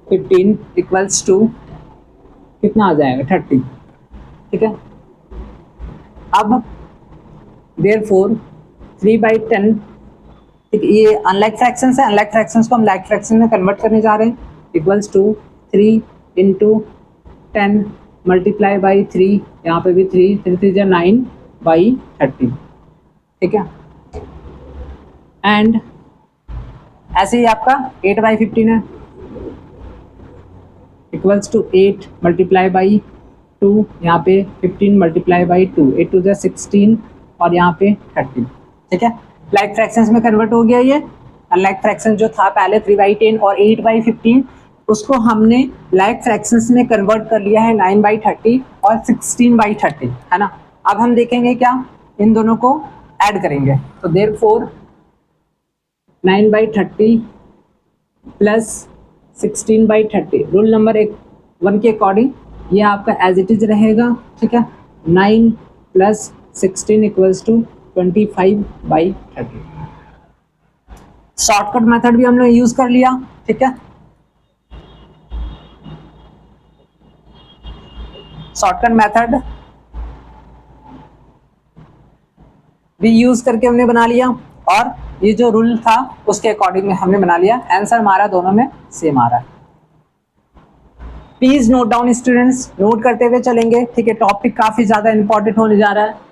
15 equals to कितना आ जाएगा 30। ठीक है, अब देयरफॉर 3/10, ठीक, ये अनलाइक फ्रैक्शंस है, अनलाइक फ्रैक्शंस को हम लाइक फ्रैक्शन में कन्वर्ट करने जा रहे हैं, इक्वल्स टू 3 × 10 मल्टीप्लाई बाई 3, यहाँ पे भी 3, 3 3 9 बाई 30, ठीक है। एंड ऐसे ही आपका 8 बाई 15 है, इक्वल्स टू 8 मल्टीप्लाई बाई 2, यहाँ पे 15 मल्टीप्लाई बाई 2, 8 2 16 और यहाँ पे 30, ठीक है। लाइक फ्रैक्शंस में कन्वर्ट हो गया ये। लाइक फ्रैक्शन जो था पहले 3/10 और 8/15, उसको हमने लाइक फ्रैक्शंस में कन्वर्ट कर लिया है 9/30 और 16/30, है ना। अब हम देखेंगे क्या, इन दोनों को ऐड करेंगे, तो देयरफॉर 9/30 प्लस 16/30 रूल नंबर 1 के अकॉर्डिंग ये आपका एज इट इज रहेगा, ठीक है। 9 plus 16 equals to 25/30। Shortcut method भी हमने यूज कर लिया, ठीक है। शॉर्टकट मेथड भी यूज करके हमने बना लिया, और ये जो रूल था उसके अकॉर्डिंग में हमने बना लिया। आंसर हमारा दोनों में सेम आ रहा है। Please note down students, note करते हुए चलेंगे, ठीक है। टॉपिक काफी ज्यादा इंपॉर्टेंट होने जा रहा है।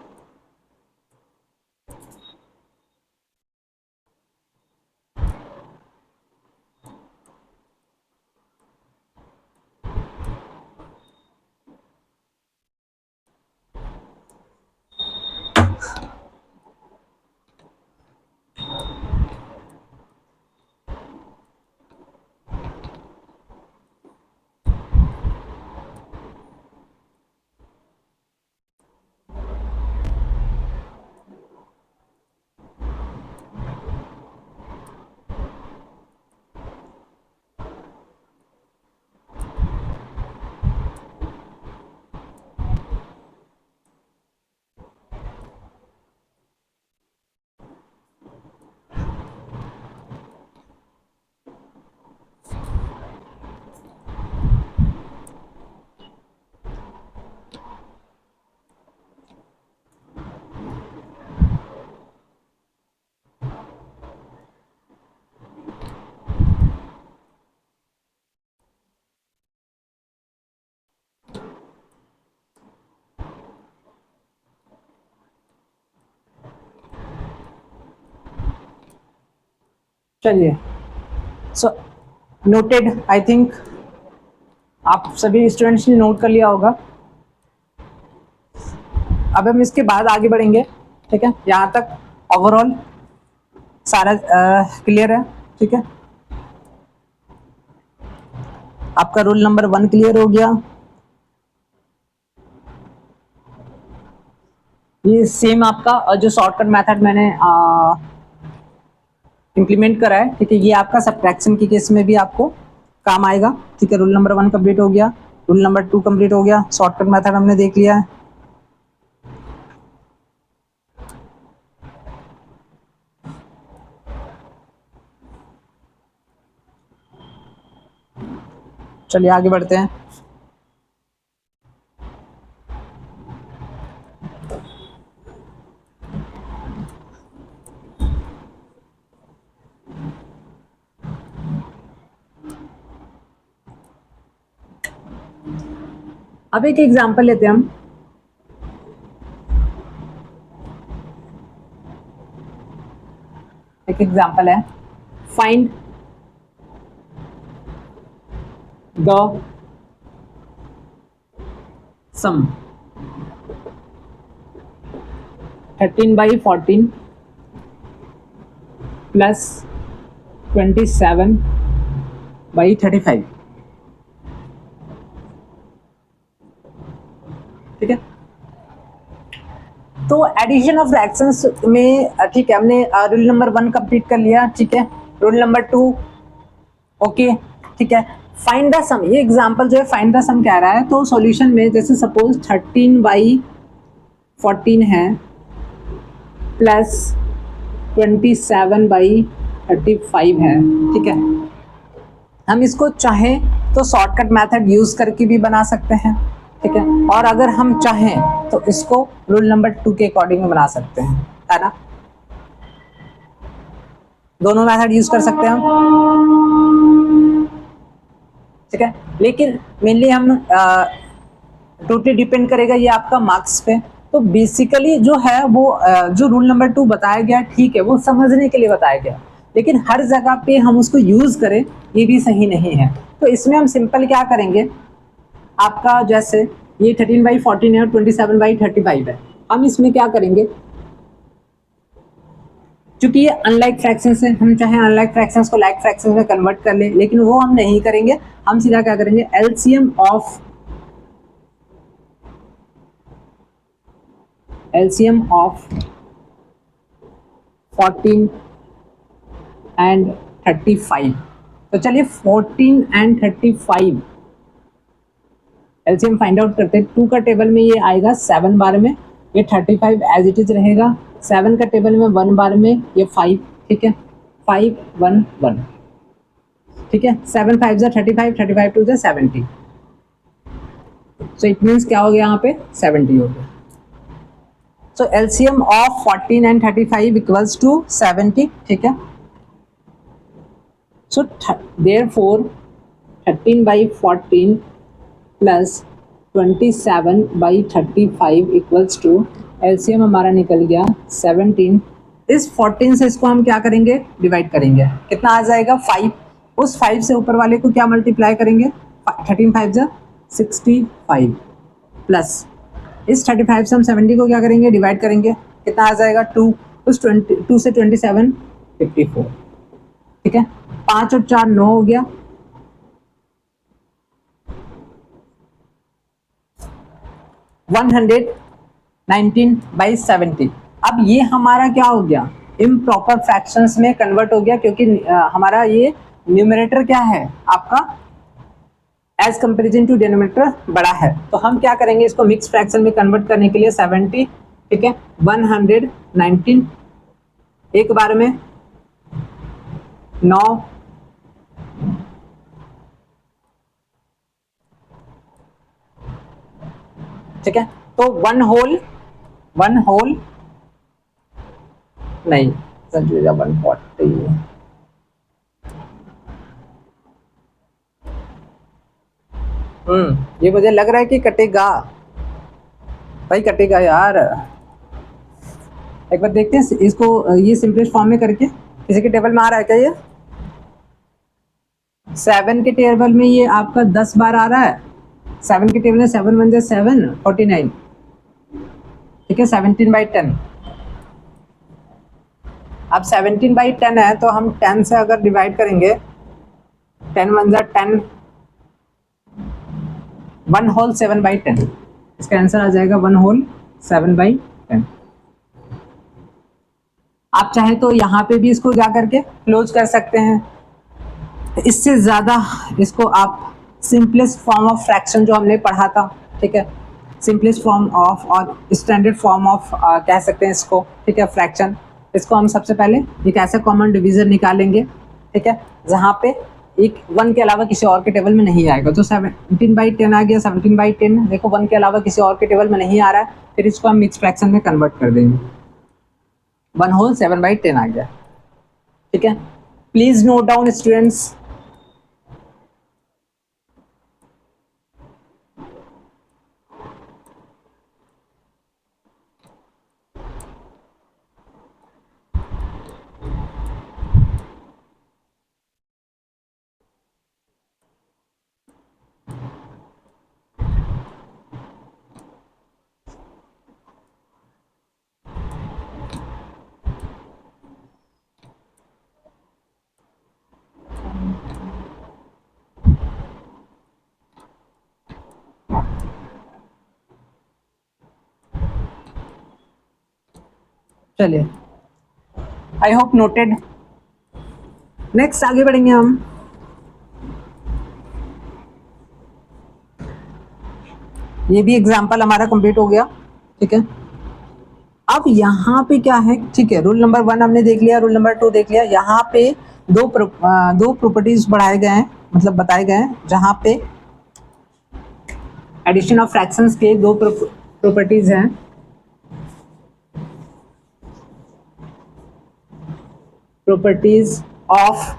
चलिए, सो नोटेड, आई थिंक आप सभी स्टूडेंट्स ने नोट कर लिया होगा। अब हम इसके बाद आगे बढ़ेंगे, ठीक है। यहाँ तक ओवरऑल सारा क्लियर है, ठीक है। आपका रूल नंबर 1 क्लियर हो गया। ये सेम आपका जो शॉर्टकट मेथड मैंने इम्प्लीमेंट करा है, ठीक है, ये आपका सब्ट्रैक्शन के केस में भी आपको काम आएगा, ठीक है। रूल नंबर 1 कंप्लीट हो गया, रूल नंबर 2 कंप्लीट हो गया, शॉर्टकट मेथड हमने देख लिया है। चलिए आगे बढ़ते हैं। अब एक एग्जांपल लेते हैं हम। एक एग्जांपल है, फाइंड द सम 13/14 प्लस 27/35, ठीक है। तो एडिशन ऑफ फ्रैक्शंस में, ठीक है, हमने रूल नंबर 1 कंप्लीट कर लिया, ठीक है। रूल नंबर 2 ओके, ठीक है। फाइंड द सम, ये एग्जांपल जो है फाइंड द सम कह रहा है। तो सॉल्यूशन में जैसे सपोज 13/14 है प्लस 27/35 है, ठीक है। हम इसको चाहें तो शॉर्टकट मेथड यूज करके भी बना सकते हैं, ठीक है। और अगर हम चाहें तो इसको रूल नंबर 2 के अकॉर्डिंग बना सकते हैं, है ना। दोनों मेथड यूज कर सकते हैं हम, ठीक है। लेकिन मेनली हम टोटली डिपेंड करेगा ये आपका मार्क्स पे। तो बेसिकली जो है वो जो रूल नंबर 2 बताया गया ठीक है, वो समझने के लिए बताया गया, लेकिन हर जगह पे हम उसको यूज करें ये भी सही नहीं है। तो इसमें हम सिंपल क्या करेंगे, आपका जैसे ये 13/14 है और 27/35 है, हम इसमें क्या करेंगे, क्योंकि ये अनलाइक फ्रैक्शंस है, हम चाहे अनलाइक फ्रैक्शंस को लाइक फ्रैक्शंस में कन्वर्ट कर ले, लेकिन वो हम नहीं करेंगे। हम सीधा क्या करेंगे, एलसीएम ऑफ 14 एंड 35। तो चलिए 14 एंड 35 एलसीएम फाइंड आउट करते हैं। 2 का टेबल में ये आएगा 7 बार में, ये 35 एज इट इज रहेगा। 7 का टेबल में 1 बार में ये 5, ठीक है, 5 1 1, ठीक है। 7 5 जा 35, 35 2 जा 70, सो इट मीन्स क्या हो गया यहाँ पे 70 हो गया। So LCM of 14 and 35 equals to 70, ठीक है। So therefore 13/14 plus 27/35 equals to, LCM हमारा निकल गया 17। इस 14 से इसको हम क्या करेंगे, डिवाइड करेंगे, कितना आ जाएगा 5। उस 5 से ऊपर वाले को क्या मल्टीप्लाई करेंगे, 13 5 जा 65 प्लस इस 35 से हम 70 को क्या करेंगे, डिवाइड करेंगे, कितना आ जाएगा 2। उस 2 से 27 54, ठीक है। 5 और 4 9 हो गया, 119/70। अब ये हमारा क्या हो गया, इम्प्रॉपर फ्रैक्शंस में कन्वर्ट हो गया, क्योंकि हमारा ये न्यूमरेटर क्या है आपका एज कंपेरिजन टू डिनोमिनेटर बड़ा है। तो हम क्या करेंगे, इसको मिक्स फ्रैक्शन में कन्वर्ट करने के लिए 70, ठीक है, 119 एक बार में 9, ठीक है। तो वन होल नहीं, 140, ये मुझे लग रहा है कि कटेगा भाई, कटेगा यार। एक बार देखते हैं इसको, ये सिंपलेस्ट फॉर्म में करके, किसी के टेबल में आ रहा है क्या ये 7 के टेबल में, ये आपका 10 बार आ रहा है। 7 के टेबल में 7 1 7 49, ठीक है, 17/10। अब 17/10 है, तो हम 10 से अगर डिवाइड करेंगे, 10 1 10, 1 होल 7/10, इसका आंसर आ जाएगा 1 होल 7/10। आप चाहे तो यहाँ पे भी इसको जा करके क्लोज कर सकते हैं। इससे ज़्यादा इसको आप सिंपलेस्ट फॉर्म ऑफ फ्रैक्शन जो हमने पढ़ा था, ठीक है, सिंपलेस्ट फॉर्म ऑफ और स्टैंडर्ड फॉर्म ऑफ कह सकते हैं इसको, ठीक है, फ्रैक्शन। इसको हम सबसे पहले एक ऐसा कॉमन डिवीजर निकालेंगे, ठीक है, जहाँ पे एक 1 के अलावा किसी और के टेबल में नहीं आएगा। तो 17/10 आ गया, 17/10 देखो 1 के अलावा किसी और के टेबल में नहीं आ रहा है, फिर इसको हम मिक्स फ्रैक्शन में कन्वर्ट कर देंगे, 1 होल 7/10 आ गया, ठीक है। Please note down students. चलिए, आई होप नोटेड। नेक्स्ट आगे बढ़ेंगे हम। ये भी एग्जाम्पल हमारा कंप्लीट हो गया, ठीक है। अब यहाँ पे क्या है, ठीक है, रूल नंबर 1 हमने देख लिया, रूल नंबर 2 देख लिया। यहाँ पे दो प्रॉपर्टीज बढ़ाए गए हैं, मतलब बताए गए हैं, जहाँ पे एडिशन ऑफ फ्रैक्शंस के दो प्रॉपर्टीज हैं। Properties of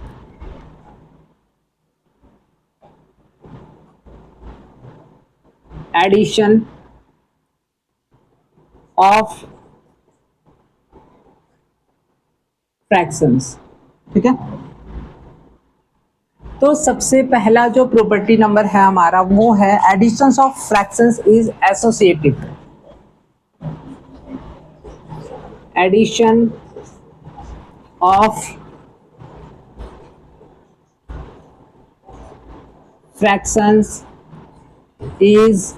addition of fractions, ठीक है। तो सबसे पहला जो प्रॉपर्टी नंबर है हमारा वो है additions of fractions is associative. Addition of fractions is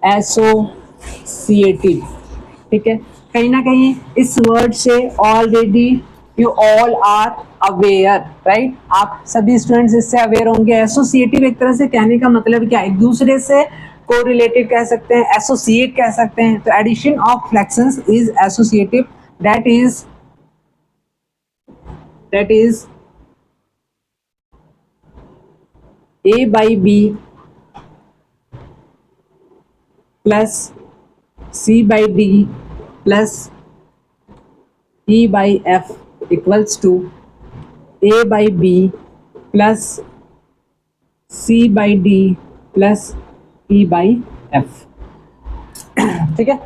associative, ठीक है। कहीं ना कहीं इस वर्ड से already you all are aware, right. आप सभी स्टूडेंट्स इससे अवेयर होंगे। एसोसिएटिव एक तरह से कहने का मतलब क्या है, एक दूसरे से कोरिलेटेड कह सकते हैं, एसोसिएट कह सकते हैं। तो addition of fractions is associative, that is a by b plus c by d plus e by f equals to a by b plus c by d plus e by f, ठीक है।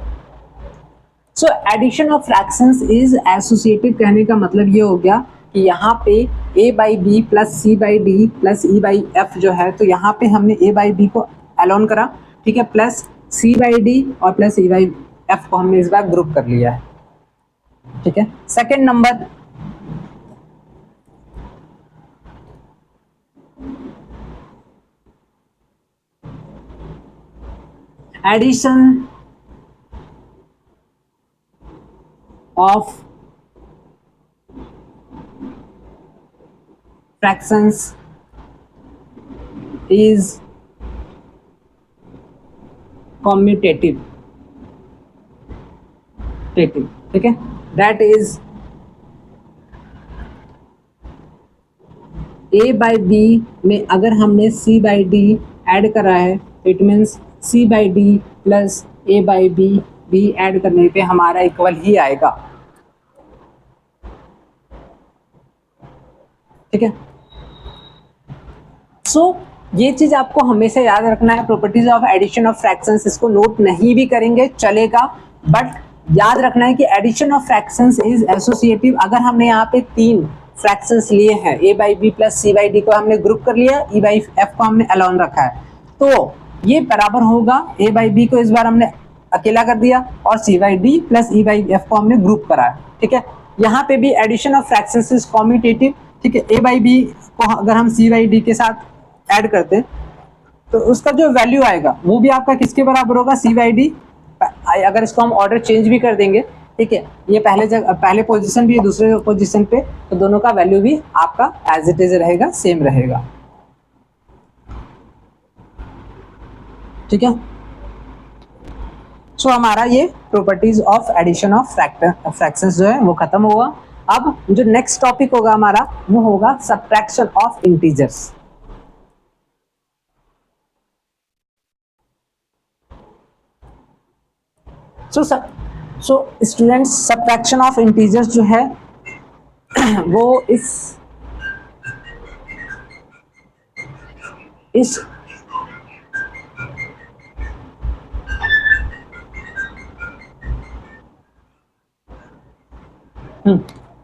So addition of fractions is associative कहने का मतलब ये हो गया कि यहाँ पे a by B plus C by D plus E by F जो है, तो यहाँ पे हमने a बाई बी को अलोन करा, ठीक है, प्लस c बाई डी और प्लस e बाई एफ को हमने इस बार ग्रुप कर लिया है, ठीक है। Second number, addition of fractions is commutative, ठीक है। That is a by b में अगर हमने c by d ऐड करा है, it means c by d plus a by b भी ऐड करने पे हमारा इक्वल ही आएगा, ठीक है। सो ये चीज आपको हमेशा याद रखना है, properties of addition of fractions. इसको नोट नहीं भी करेंगे चलेगा, बट याद रखना है कि addition of fractions is associative. अगर हमने यहाँ पे 3 फ्रैक्शंस लिए हैं, a by B plus C by D को हमने ग्रुप कर लिया, e बाई एफ को हमने अलोन रखा है, तो ये बराबर होगा a बाई बी को इस बार हमने अकेला कर दिया और c by D plus e by F को हमने ग्रुप करा है, ठीक है। यहाँ पे भी addition of fractions is commutative, ठीक है। a बाई बी को अगर हम c बाई डी के साथ ऐड करते हैं तो उसका जो वैल्यू आएगा वो भी आपका किसके बराबर होगा, c बाई डी। अगर इसको हम ऑर्डर चेंज भी कर देंगे, ठीक है, ये पहले पोजीशन भी है, दूसरे पोजीशन पे, तो दोनों का वैल्यू भी आपका एज इट इज रहेगा, सेम रहेगा, ठीक है। सो हमारा ये properties of addition of fractions जो है वो खत्म हुआ। अब जो नेक्स्ट टॉपिक होगा हमारा वो होगा subtraction of integers. So students, subtraction of integers जो है वो इस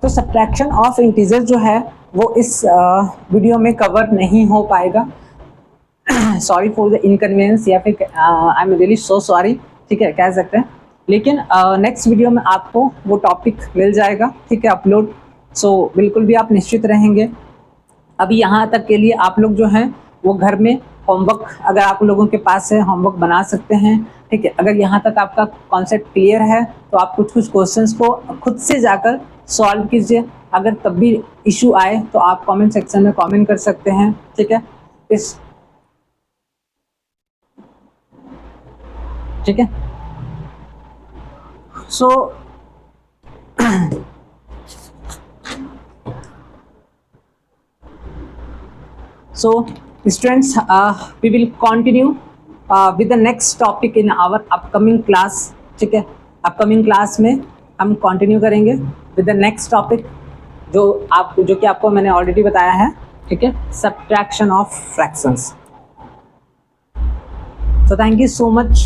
तो सब्ट्रैक्शन ऑफ इंटीजर जो है वो इस वीडियो में कवर नहीं हो पाएगा। सॉरी फॉर द इनकन्वीनियंस, या फिर I am really so sorry, ठीक है, कह सकते हैं। लेकिन नेक्स्ट वीडियो में आपको वो टॉपिक मिल जाएगा, ठीक है, अपलोड। सो बिल्कुल भी आप निश्चित रहेंगे। अभी यहाँ तक के लिए आप लोग जो हैं वो घर में होमवर्क, अगर आप लोगों के पास है, होमवर्क बना सकते हैं, ठीक है। अगर यहाँ तक आपका कॉन्सेप्ट क्लियर है तो आप कुछ क्वेश्चंस को खुद से जाकर सॉल्व कीजिए। अगर तब भी इशू आए तो आप कमेंट सेक्शन में कमेंट कर सकते हैं, ठीक है, ठीक है। सो students, we will continue with the next topic in our upcoming class, ठीक है। अपकमिंग क्लास में हम कंटिन्यू करेंगे विद द नेक्स्ट टॉपिक जो कि आपको मैंने ऑलरेडी बताया है, ठीक है, subtraction of fractions. So thank you so much